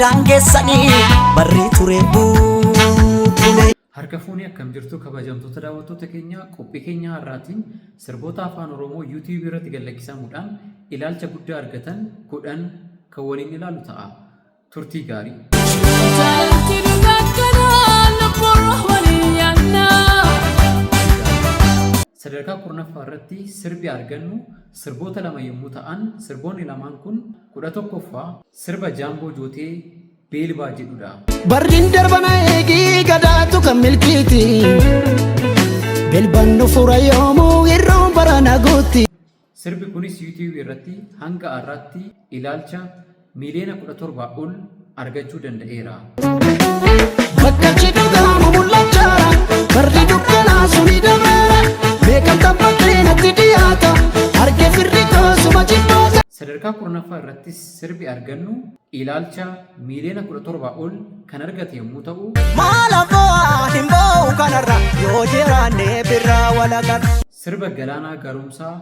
daangeessanii barri ture bubbule. Harka fuunee akkam jirtu kabajamtoota daawwattoota keenya qophii keenya har'aatiin sirboota afaan Oromoo YouTube irratti gadhiifamuudhaan ilaalcha guddaa argatan godhan kan waliin ilaalu ta'a. Turtii gaarii. Sadarkaa kurnaffaa irratti sirbi argannu sirboota lama yommuu ta'an sirboonni lamaan kun 11ffaa sirba Jaamboo Jootee Beelbaa jedhudha. Barriin darbana eegii gadaatu kan milkiiti. Beelbaan fura yoomuu yeroo barana guutti. Sirbi kunis YouTube irratti hanga har'aatti ilaalcha miliyoona 17 ol argachuu danda'eera. Bakka cidhuudhaan mul'achaa barri dukkanaa suni dameera. Beekamta bakkee natti dhiyaata argee firri koosuma jibboota. Sadarkaa kurnaffaa irrattis sirbi argannu ilaalcha miliyoona 17 ol kan argate yommuu ta'u, Maalafoo hin ba'u kanarra yoo jiraanne birraa walagar. Sirba Galaanaa Gaaromsaa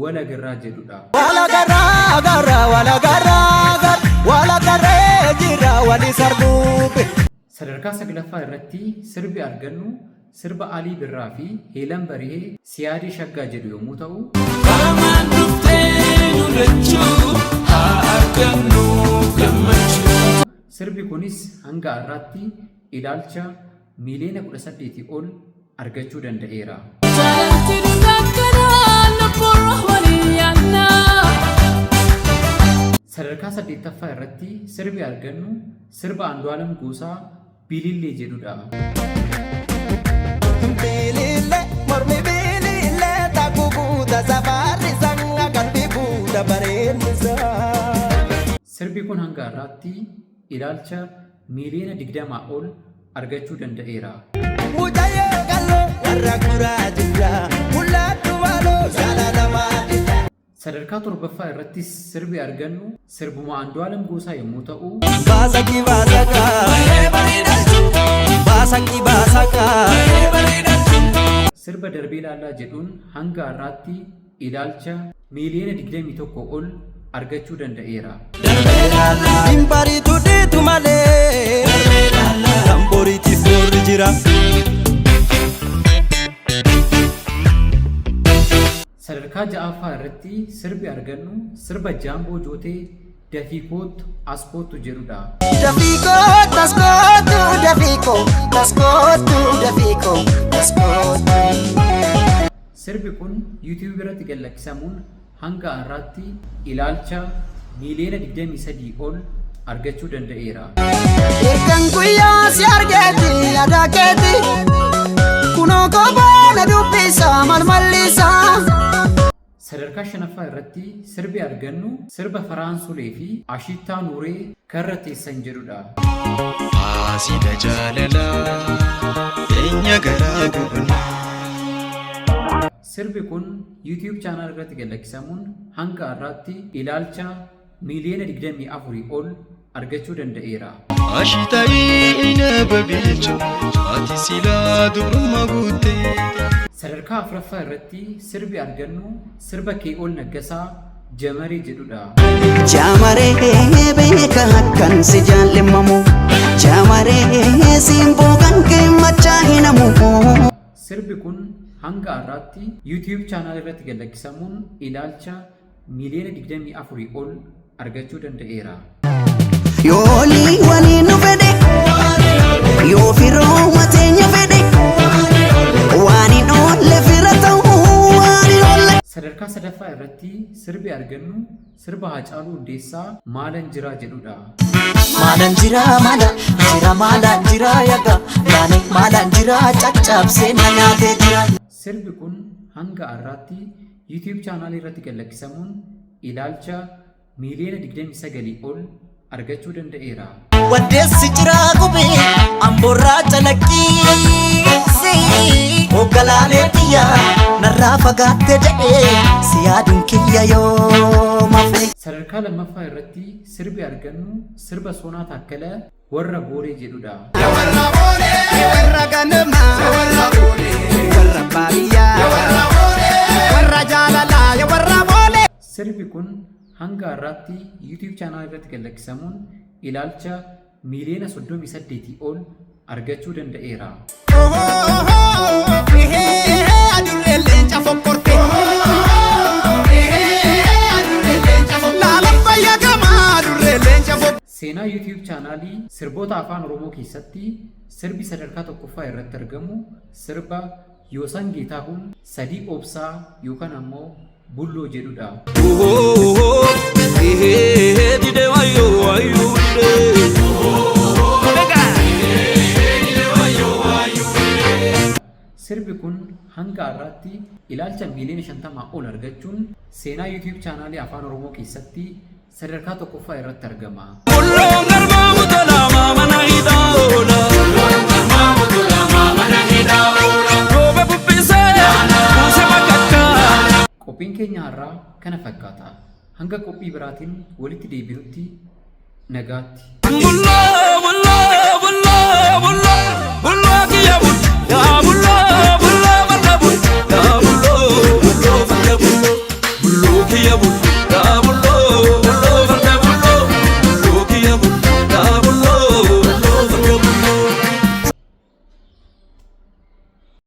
Walagarraa jedhudha. Walagarree jira wali sarbuube. Sadarkaa saglaffaa irratti sirbi argannu sirba Alii Birraa fi Heelan Barihee Siyaadii Shaggaa jedhu yommuu ta'u, Kaamaan dhuftee nulachuu haa argannu gammachuu. sirbi kunis hanga har'aatti ilaalcha miliyoona 18 ol argachuu danda'eera. Sadarkaa 8ffaa irratti sirbi argannu sirba Andu'aalam Goosaa Bilillee jedhudha. Bilillee mormi bilillee takku guuta safarri sanga qalbi guuta bareednisaa. Sirbi kun hanga har'aatti ilaalcha miliyoona 20 ol argachuu danda'eera. Mucayyoo galloo warra guraa jira mul'attu maaloo jaalalamaa jira. Sadarkaa 7ffaa irrattis sirbi argannu sirbuma Andu'aalam Goosaa yommuu ta'u, Baasaqii baasaqaa sirba Darbee Laallaa jedhuun hanga har'aatti ilaalcha miliyoona 21 ol argachuu danda'eera. Dimbariitu dhiitu malee Damboriitiif boorri jira. Sadarkaa 6ffaa irratti sirbi argannu sirba Jaamboo Jootee Dafii Koottu As Koottu jedhudha. Dafiikoo taskootu dafiikoo taskootu dafiikoo taskootu. Sirbi kun YouTube irratti gadhiifamuun hanga har'aatti ilaalcha miliyoona 23 ol argachuu danda'eera. Eeggan guyyaa si argeeti yaada keeti kunoo koboona dubbisa malmallisaa. Sadarkaa 5ffaa irratti sirbi argannu sirba Faraansolee fi Ashittaa Nuuree Karra Teessan jedhudha. Faasida jaalalaa eenyu garaa gubnaa. Sirbi kun YouTube chaanal irratti gadhiifamuun hanga har'aatti ilaalcha miliyoona 24 ol argachuu danda'eera. Ashitaayi nama bilchoo ati silaa duruma guutee. Sadarkaa 4ffaa irratti sirbi argannu sirba Kee'ol Naggasaa Jamaree jedhudha. Jamaree beeka akkan si jaallimamu Jamaree simboo kan keemmachaa hinamu. Sirbi kun hanga har'aatti YouTube chaanal irratti gadhiifamuun ilaalcha miliyoona 24 ol argachuu danda'eera. Yoolii waliin nu fedhe yoo firoo mateenya fedhe waan hin oolle fira ta'uu waan hin oolle. Sadarkaa 3ffaa irratti sirbi argannu sirba Haacaaluu Hundeessaa Maalan Jiraa jedhudha. Maalan jira yaga yaane maalan jira caccabsee na nyaatee jira. Sirbi kun hanga har'aatti YouTube chaanal irratti gadhiifamuun ilaalcha miliyoona 29 ol argachuu danda'eera. Waddeessi jiraa gubee amboorraa calaqqiisi hogganaalee xiyyaa narraa fagaattee jedhee si yaaduun kiyya yoo mafe. Sadarkaa 2ffaa irratti sirbi argannu sirba Soonaa Taakkalaa Warra Booree jedhudha. Warra ganamaa warra baadiyyaa warra jaalalaa warra boolee. Sirbi kun hanga har'aatti YouTube chaanal irratti gadhiifamuun ilaalcha miiliyoona 38 ol argachuu danda'eera. Seenaa YouTube chaanaalii sirboota afaan Oromoo keessatti sirbi sadarkaa tokkoffaa irratti argamu sirba Yoosan Geetahuun sadii obsaa yookaan ammoo bulloo jedhudha. Sirbi kun hanga har'aatti ilaalcha miiliyoona 50 ol argachuun seenaa YouTube chaanaalii afaan Oromoo keessatti sadarkaa tokkoffaa irratti argama. Qophiin keenya har'aa kana fakkaata. Hanga qophii biraatiin walitti deebinutti nagaatti.